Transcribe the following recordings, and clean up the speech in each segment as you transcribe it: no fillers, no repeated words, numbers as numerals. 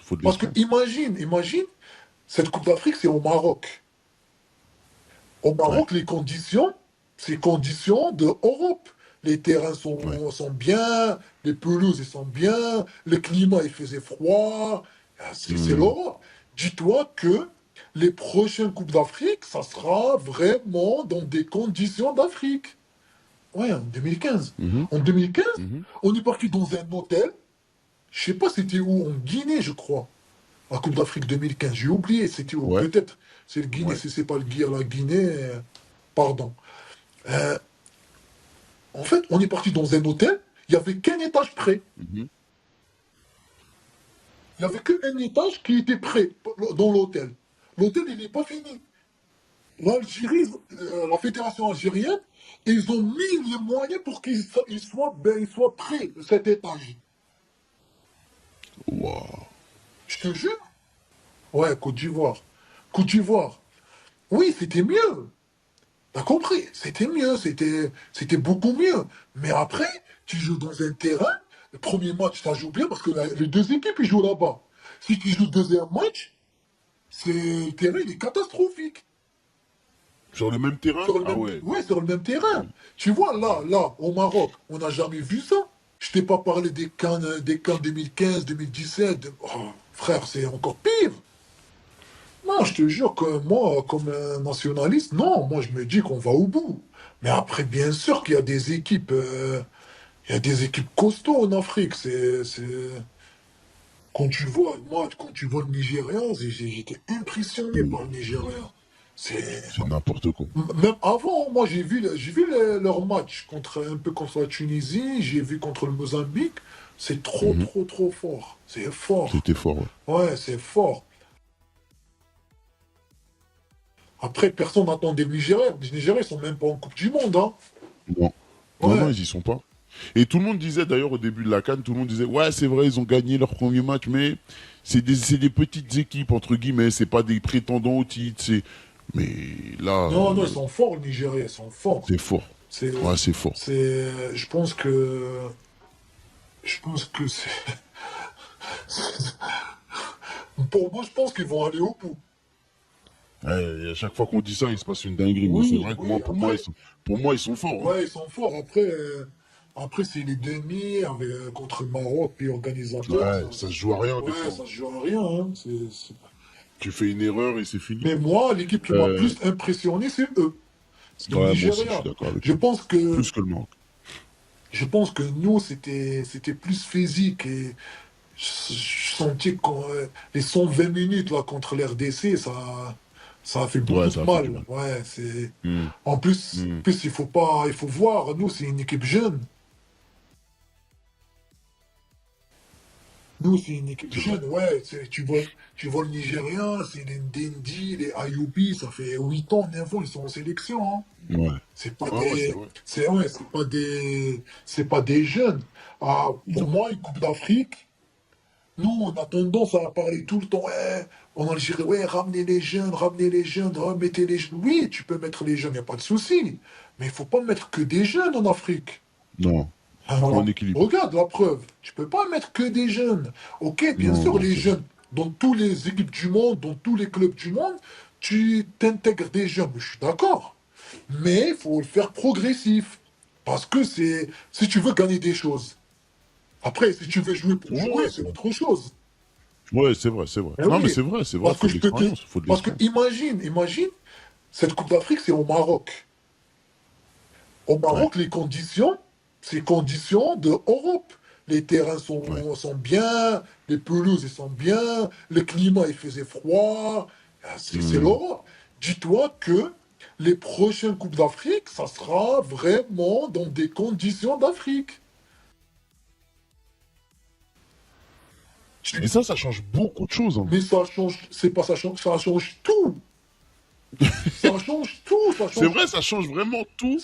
faut de Parce que l'espace. imagine, cette Coupe d'Afrique, c'est au Maroc. Au Ouais, Maroc, les conditions, c'est conditions de Europe. Les terrains ouais. sont bien, les pelouses ils sont bien, le climat il faisait froid. Ah, c'est Hmm. l'Europe. Dis-toi que les prochaines Coupes d'Afrique, ça sera vraiment dans des conditions d'Afrique. Ouais, en 2015. Mhm, En 2015, mhm. on est parti dans un hôtel. Je sais pas c'était où, en Guinée, je crois. La Coupe d'Afrique 2015, j'ai oublié, c'était où. Ouais, Peut-être c'est le Guinée, ouais. si c'est pas la Guinée, pardon. Euh, En fait, on est parti dans un hôtel, il n'y avait qu'un étage prêt. Mhm. Il n'y avait qu'un étage qui était prêt dans l'hôtel. L'hôtel, il n'est pas fini. L'Algérie, la fédération algérienne, ils ont mis les moyens pour il soit prêt, cet étage. Waouh. Je te jure. Ouais, Côte d'Ivoire. Côte d'Ivoire. Oui, c'était mieux. T'as compris? C'était mieux, c'était beaucoup mieux. Mais après, tu joues dans un terrain, le premier match, ça joue bien parce que les deux équipes, ils jouent là-bas. Si tu joues le deuxième match, le terrain, il est catastrophique. Sur le même terrain? Sur le Ah même, ouais. ouais, sur le même terrain. Tu vois, là, au Maroc, on n'a jamais vu ça. Je t'ai pas parlé des CAN 2015, 2017. Oh, frère, c'est encore pire. Non, je te jure que moi, comme un nationaliste, non, moi je me dis qu'on va au bout. Mais après, bien sûr qu'il y a des équipes, il y a des équipes costauds en Afrique. Quand tu vois, moi, quand tu vois le Nigeria, j'étais impressionné par le Ouh, Nigeria. C'est c'est n'importe quoi. même avant, moi j'ai vu leur match un peu contre la Tunisie, j'ai vu contre le Mozambique. C'est trop, Mhm. trop, trop fort. C'est fort. C'était fort, ouais. Ouais, c'est fort. Après, personne n'attendait le Nigeria. Les Nigériens, ils sont même pas en Coupe du Monde, hein. Non. Non, non, Ouais. ils y sont pas. Et tout le monde disait d'ailleurs au début de la CAN, tout le monde disait ouais c'est vrai ils ont gagné leur premier match mais c'est des petites équipes entre guillemets, c'est pas des prétendants au titre, c'est mais là Non, non, ils sont forts, le Nigeria, ils sont forts. c'est fort. C'est, Ouais c'est fort. je pense que c'est, pour moi, je pense qu'ils vont aller au bout. Ouais, et à chaque fois qu'on dit ça il se passe une dinguerie mais c'est Oui, vrai que oui, après, pour moi ils sont forts. Hein. ouais, ils sont forts. Après c'est les demi contre le Maroc, puis organisateur, Ouais ça se joue à rien des ouais, fois. ça Hein. se joue à rien, hein. Tu fais une erreur et c'est fini. Mais moi, l'équipe qui m'a Euh, plus impressionné, c'est eux. C'est le ouais moi aussi je suis Nigeria. d'accord avec Je toi. pense que, Plus que le Maroc. je pense que nous, c'était plus physique et je sentais que les 120 minutes là, contre l'RDC, ça a fait Ouais beaucoup de ça a fait du mal. mal. Ouais, Hmm, en hmm. plus, il faut voir, nous, c'est une équipe jeune. Nous, c'est une équipe C'est vrai. jeune, ouais. Tu vois le Nigeria, c'est les Ndendi, les Ayoubi, ça fait 8 ans, 9 ans, ils sont en sélection, hein. Ouais. C'est pas Ouais ouais c'est des, vrai. ouais, c'est pas des jeunes. Ah, pour Non. moi, une Coupe d'Afrique, nous, on a tendance à parler tout le temps, ouais, en Algérie, ouais, ramenez les jeunes, remettez les jeunes. Oui, tu peux mettre les jeunes, il n'y a pas de souci. Mais il faut pas mettre que des jeunes en Afrique. Non. Faut un Alors, équilibre. regarde la preuve. Tu peux pas mettre que des jeunes. Ok, bien Non sûr, non les c'est vrai. jeunes, dans toutes les équipes du monde, dans tous les clubs du monde, tu t'intègres des jeunes. Je suis d'accord. Mais il faut le faire progressif. Parce que si tu veux gagner des choses. Après, si tu veux jouer pour jouer, Ouais, c'est autre chose. ouais, c'est vrai, c'est vrai. Eh Non, mais oui, c'est vrai, parce que faut de je peux te... l'expérience, faut de Parce que l'expérience. imagine, cette Coupe d'Afrique, c'est au Maroc. Au Ouais, Maroc, les conditions, c'est conditions de Europe. Les terrains ouais. sont bien, les pelouses ils sont bien, le climat il faisait froid. Ah, c'est Hmm. l'Europe. Dis-toi que les prochaines Coupes d'Afrique, ça sera vraiment dans des conditions d'Afrique. Et ça change beaucoup de choses. Hein. Mais ça change, c'est pas ça change tout. Ça change tout, ça C'est change. vrai, ça change vraiment tout.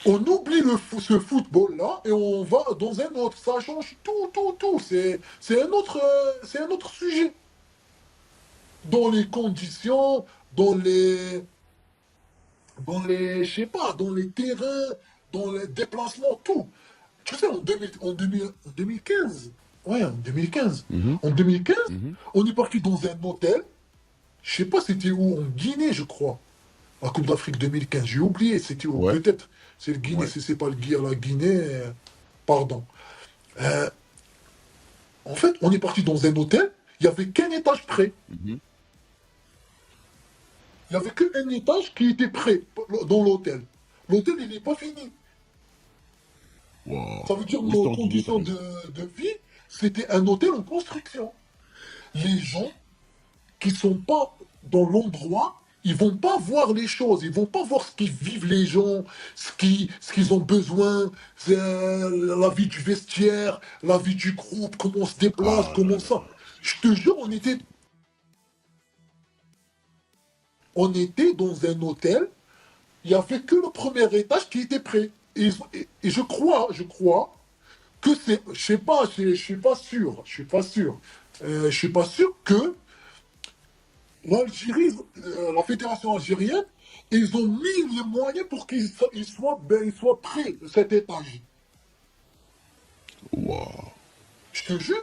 On oublie ce football-là et on va dans un autre. Ça change tout, tout, tout. C'est un autre sujet. Dans les conditions, je sais pas, dans les terrains, dans les déplacements, tout. Tu sais, en 2015. Ouais, en 2015. Mhm, En 2015, mhm. on est parti dans un hôtel. Je sais pas c'était où, en Guinée, je crois. La Coupe d'Afrique 2015, j'ai oublié, c'était où, Ouais, peut-être. C'est le Guinée, ouais. si c'est pas la Guinée, pardon. Euh, En fait, on est parti dans un hôtel, il n'y avait qu'un étage prêt. Mhm. Il n'y avait qu'un étage qui était prêt dans l'hôtel. L'hôtel, il n'est pas fini. Wow. Ça veut dire nos Juste en Guinée, t'as conditions raison. de vie, c'était un hôtel en construction. Les gens qui sont pas dans l'endroit, ils vont pas voir les choses, ils vont pas voir ce qu'ils vivent les gens, ce qu'ils ont besoin, la vie du vestiaire, la vie du groupe, comment on se déplace, Ah là comment ça. là. Je te jure, on était dans un hôtel, il n'y avait que le premier étage qui était prêt. Et je crois que c'est, je sais pas, je suis pas sûr, je suis pas sûr que l'Algérie, la fédération algérienne, ils ont mis les moyens pour ils soient prêts, cet étage. Wow. Je te jure,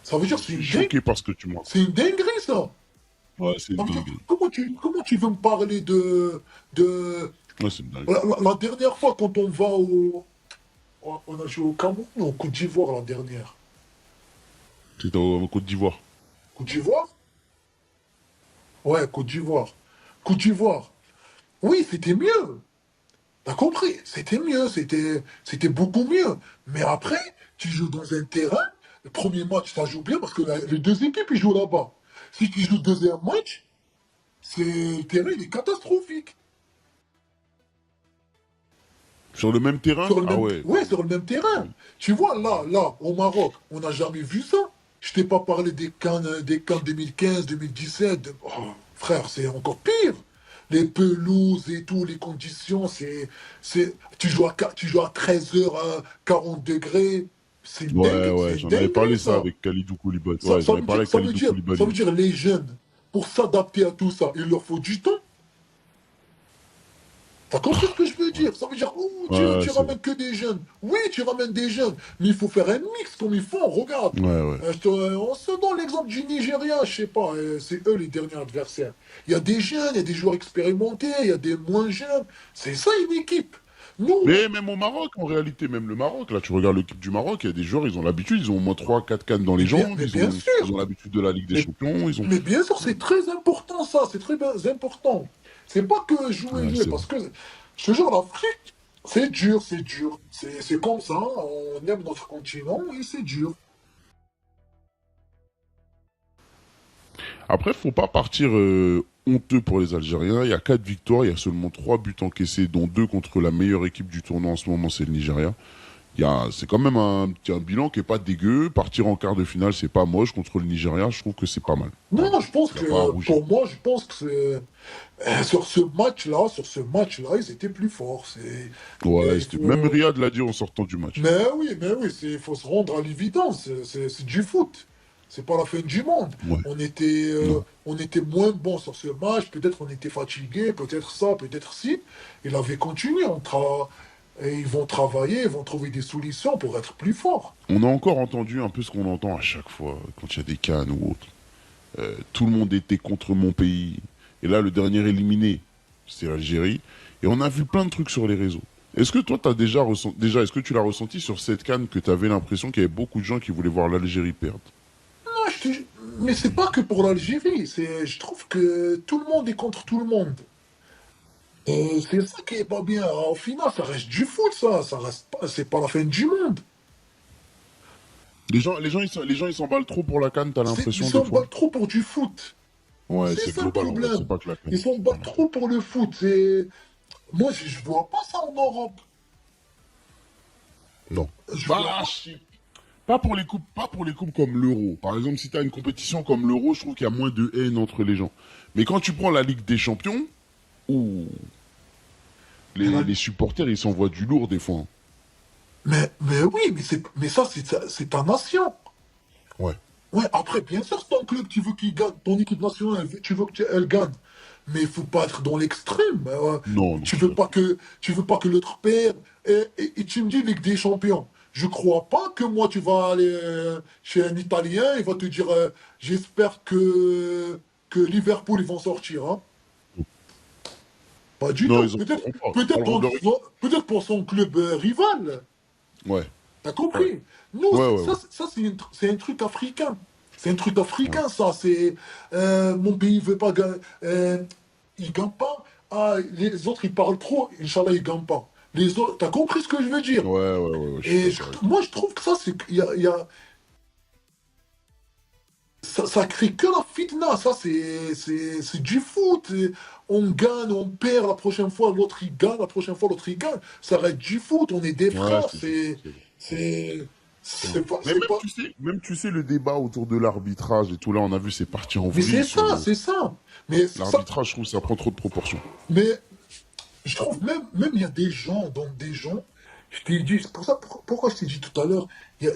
ça veut dire Je que suis choqué par ce que tu m'as. c'est une dinguerie, ça. Ouais, c'est une Ça veut dire, dinguerie. comment tu veux me parler de Ouais, c'est une dinguerie. la dernière fois quand on va on a joué au Cameroun ou au Côte d'Ivoire la dernière? C'était en Côte d'Ivoire. Côte d'Ivoire? Ouais, Côte d'Ivoire. Côte d'Ivoire. Oui, c'était mieux. T'as compris? C'était mieux, c'était beaucoup mieux. Mais après, tu joues dans un terrain, le premier match, ça joue bien parce que les deux équipes, ils jouent là-bas. Si tu joues le deuxième match, le terrain, il est catastrophique. Sur le même terrain? Sur le Ah même, ouais. ouais, sur le même terrain. Tu vois, là, au Maroc, on n'a jamais vu ça. Je t'ai pas parlé des CAN 2015, 2017. Oh, frère, c'est encore pire. Les pelouses et tout, les conditions, tu joues à 13 heures à 40 degrés. Ouais, ouais, C'est une j'en avais dinguerie, parlé ça ça. avec Khalidou Koulibaly. Ouais, Ça j'en avais veut parlé dire, avec Khalidou ça veut Koulibaly. dire les jeunes, pour s'adapter à tout ça, il leur faut du temps. T'as compris ce que je veux Ouais, dire? Ça veut dire, oh, ouais, tu c'est vrai. ramènes que des jeunes. Oui, tu ramènes des jeunes, mais il faut faire un mix comme ils font. Regarde, Ouais, ouais. on se donne l'exemple du Nigeria, je sais pas, c'est eux les derniers adversaires. Il y a des jeunes, il y a des joueurs expérimentés, il y a des moins jeunes. C'est ça une équipe. Nous, Mais même au Maroc, en réalité, même le Maroc, là, tu regardes l'équipe du Maroc, il y a des joueurs, ils ont l'habitude, ils ont au moins 3 4 cannes dans les jambes, mais bien ils ont sûr, l'habitude de la Ligue des mais, Champions, ils ont. mais bien sûr, c'est très important ça, c'est très important. C'est pas que Ouais, jouer, c'est parce vrai. que, je te jure, l'Afrique, c'est dur, c'est dur. C'est comme ça, on aime notre continent et c'est dur. Après, faut pas partir honteux pour les Algériens. Il y a 4 victoires, il y a seulement 3 buts encaissés, dont 2 contre la meilleure équipe du tournoi en ce moment, c'est le Nigeria. C'est quand même un bilan qui est pas dégueu. Partir en quart de finale, c'est pas moche contre le Nigeria. Je trouve que c'est pas mal. Voilà. Non, je pense Il n'y a pas à que, rougir. pour moi, je pense que sur ce match-là, ils étaient plus forts. Ouais, Il même faut, Riyad l'a dit en sortant du match. mais oui, il faut se rendre à l'évidence. C'est du foot. C'est pas la fin du monde. Ouais, non. On était moins bon sur ce match. Peut-être on était fatigué, peut-être ça, peut-être si. Il avait continué. Et ils vont travailler, ils vont trouver des solutions pour être plus forts. On a encore entendu un peu ce qu'on entend à chaque fois quand il y a des cannes ou autre. Tout le monde était contre mon pays. Et là, le dernier éliminé, c'est l'Algérie. Et on a vu plein de trucs sur les réseaux. Est-ce que toi, est-ce que tu l'as ressenti sur cette canne que tu avais l'impression qu'il y avait beaucoup de gens qui voulaient voir l'Algérie perdre? Non, mais c'est pas que pour l'Algérie. Je trouve que tout le monde est contre tout le monde. C'est ça qui est pas bien. Au final, ça reste du foot, ça. Ça reste pas, c'est pas la fin du monde. Les gens, ils s'emballent trop pour la canne, t'as Ils l'impression des fois? s'embattent trop pour du foot. Ouais, C'est c'est ça le global, en fait. C'est problème. pas que la Ils canne. s'embattent Voilà. trop pour le foot. Moi, je vois pas ça en Europe. Non. Je vois Bah, pas. pas pour les coupes comme l'Euro. Par exemple, si tu as une compétition comme l'Euro, je trouve qu'il y a moins de haine entre les gens. Mais quand tu prends la Ligue des Champions, ouh, Mais, les supporters, ils s'envoient du lourd des fois. Hein. mais oui, mais ça, c'est ta nation. Ouais. Ouais, après, bien sûr, c'est ton club, tu veux qu'il gagne. Ton équipe nationale, tu veux qu'elle gagne. Mais il faut pas être dans l'extrême. Non, non, je suis d'accord. Tu veux pas que l'autre perde. Et tu me dis Ligue des Champions. Je crois pas que moi, tu vas aller chez un Italien, il va te dire, j'espère que Liverpool, ils vont sortir. Hein. Pas du Non, tout. ils en feront pas. Peut-être Alors, peut-être pour son club rival. ouais, T'as ouais, compris? Nous, ouais, ouais, ouais. ça c'est un truc africain. C'est un truc Ouais, africain, ça. C'est mon pays veut pas gagner. Il gagne pas. Ah, les autres, ils parlent trop. Inch'Allah, ils gagnent pas. Les autres, t'as compris ce que je veux dire? ouais, ouais, ouais, ouais, je suis d'accord avec toi. Moi, je trouve que ça, c'est, ça crée que la fitna. Ça, c'est du foot. Et on gagne, on perd la prochaine fois, l'autre il gagne, la prochaine fois, l'autre il gagne. Ça reste du foot. On est des Ouais, frères. c'est vrai, c'est vrai. C'est, C'est vrai. Mais c'est pas. même tu sais, le débat autour de l'arbitrage et tout, là, on a vu, c'est parti en Mais vrille sur le... c'est ça. Mais ça, L'arbitrage, je trouve, ça prend trop de proportions. mais je trouve même il y a des gens, donc des gens, je t'ai dit, c'est pour ça, pourquoi je t'ai dit tout à l'heure, il y a-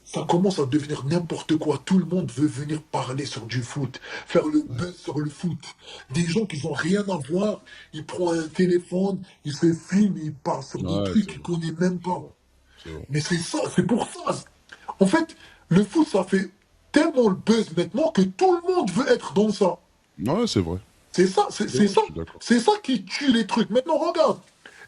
ça commence à devenir n'importe quoi. Tout le monde veut venir parler sur du foot, faire le buzz sur le foot. Des gens qui n'ont rien à voir, ils prennent un téléphone, ils se filment, ils parlent sur des Ouais, trucs c'est qu'ils vrai, connaissent même c'est pas. vrai, c'est vrai. Mais c'est ça, c'est pour ça. En fait, le foot, ça fait tellement le buzz maintenant que tout le monde veut être dans ça. Ouais, c'est vrai. C'est ça, C'est vrai, je suis d'accord. c'est ça qui tue les trucs. Maintenant, regarde,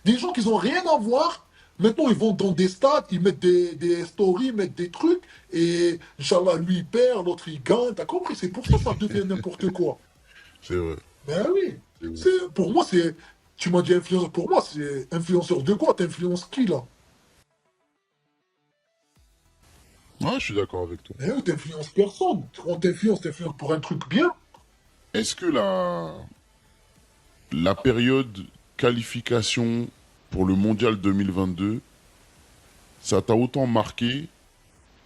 des gens qui n'ont rien à voir, maintenant ils vont dans des stades, ils mettent des stories, ils mettent des trucs, et Inch'Allah, lui il perd, l'autre il gagne, t'as compris? C'est pour ça que ça devient n'importe quoi. C'est vrai, Ben oui, c'est vrai. pour moi, tu m'as dit influenceur, pour moi, c'est influenceur de quoi? T'influences qui là? Ouais, je suis d'accord avec toi. Ben oui, t'influences personne. On t'influence pour un truc bien. Est-ce que la période qualification pour le Mondial 2022, ça t'a autant marqué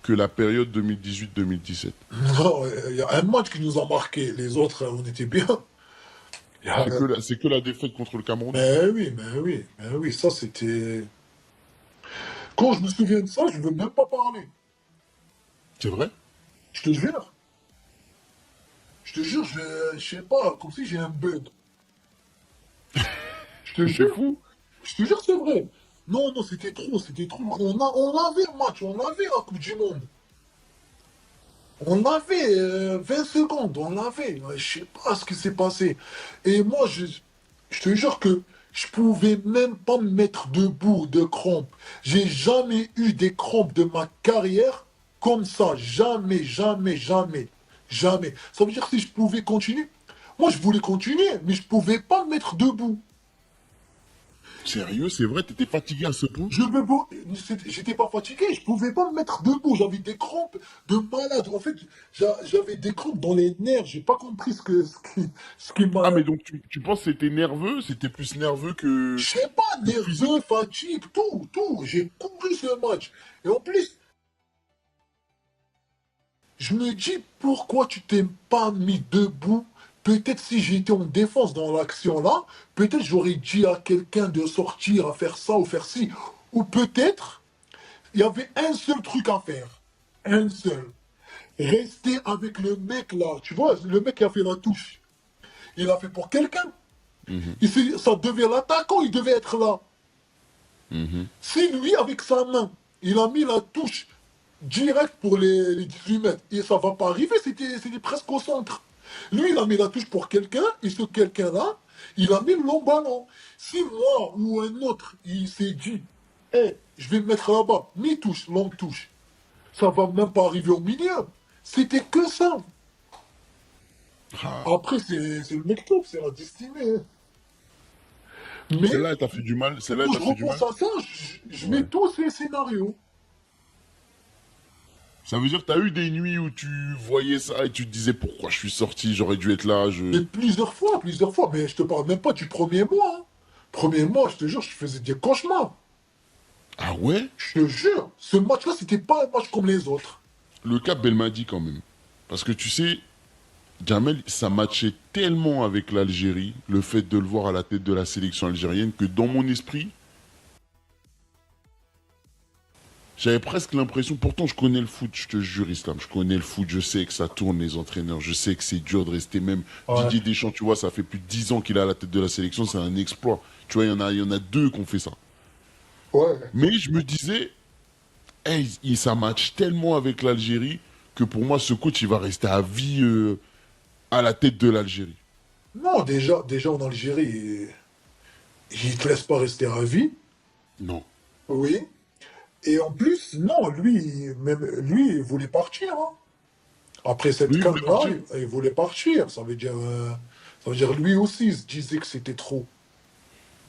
que la période 2018-2017? Non, il y a un match qui nous a marqué, les autres, on était bien. Il y a- C'est que la défaite contre le Cameroun? mais oui, ça c'était. Quand je me souviens de ça, je veux même pas parler. C'est vrai? Je te jure. Je te jure, je sais pas, comme si j'ai un bug. Je te C'est jure. fou? Je te jure, c'est vrai. Non, non, c'était trop, c'était trop. On avait un match, on avait la Coupe du Monde. On avait 20 secondes, on l'avait. Je sais pas ce qui s'est passé. Et moi, je te jure que je pouvais même pas me mettre debout de crampes. J'ai jamais eu des crampes de ma carrière comme ça. Jamais, jamais, jamais. Jamais. Ça veut dire que si je pouvais continuer, moi je voulais continuer, mais je pouvais pas me mettre debout. Sérieux, c'est vrai, t'étais fatigué à ce point? Je me beau- J'étais pas fatigué, je pouvais pas me mettre debout, j'avais des crampes de malade. En fait, j'avais des crampes dans les nerfs, j'ai pas compris ce qui Ah, m'a. mais donc tu penses que c'était nerveux? C'était plus nerveux Je sais pas, que nerveux, physique? fatigue, tout, tout. J'ai compris ce match. Et en plus, je me dis pourquoi tu t'es pas mis debout. Peut-être si j'étais en défense dans l'action là, peut-être j'aurais dit à quelqu'un de sortir, à faire ça ou faire ci. Ou peut-être, il y avait un seul truc à faire. Un seul. Rester avec le mec là. Tu vois, le mec qui a fait la touche. Il a fait pour quelqu'un. Mhm, Ça devait l'attaquant, il devait être là. mhm. Si lui, avec sa main, il a mis la touche directe pour les 18 mètres, et ça va pas arriver, c'était presque au centre. Lui, il a mis la touche pour quelqu'un, et ce quelqu'un-là, il a mis le long ballon. Si moi ou un autre, il s'est dit, hé, je vais me mettre là-bas, mi-touche, longue touche, ça va même pas arriver au milieu. C'était que ça. Ah. Après, c'est le mec top, c'est la destinée. Hein. Mais Celle-là, elle t'a fait du mal? Celle-là, elle quand t'a je fait du repense mal? à ça, je mets Ouais. tous les scénarios. Ça veut dire que t'as eu des nuits où tu voyais ça et tu te disais pourquoi je suis sorti, j'aurais dû être là, Mais plusieurs fois, mais je te parle même pas du premier mois. Hein. Premier mois, je te jure, je faisais des cauchemars. Ah ouais? Je te jure, ce match-là, c'était pas un match comme les autres. Le cap Belmadi quand même. Parce que tu sais, Jamel, ça matchait tellement avec l'Algérie, le fait de le voir à la tête de la sélection algérienne, que dans mon esprit, j'avais presque l'impression, pourtant je connais le foot, je te jure Islam, je connais le foot, je sais que ça tourne les entraîneurs, je sais que c'est dur de rester même. Ouais. Didier Deschamps, tu vois, ça fait plus de 10 ans qu'il est à la tête de la sélection, c'est un exploit. Tu vois, il y en a deux qui ont fait ça. Ouais. Mais je me disais, Ça match tellement avec l'Algérie que pour moi, ce coach, il va rester à vie à la tête de l'Algérie. Non, déjà en Algérie, il ne te laisse pas rester à vie. Non. Oui. Et en plus, non, même lui, il voulait partir, hein. Après cette Lui, il voulait canne-là, partir. il voulait partir. Ça veut dire lui aussi, il se disait que c'était trop.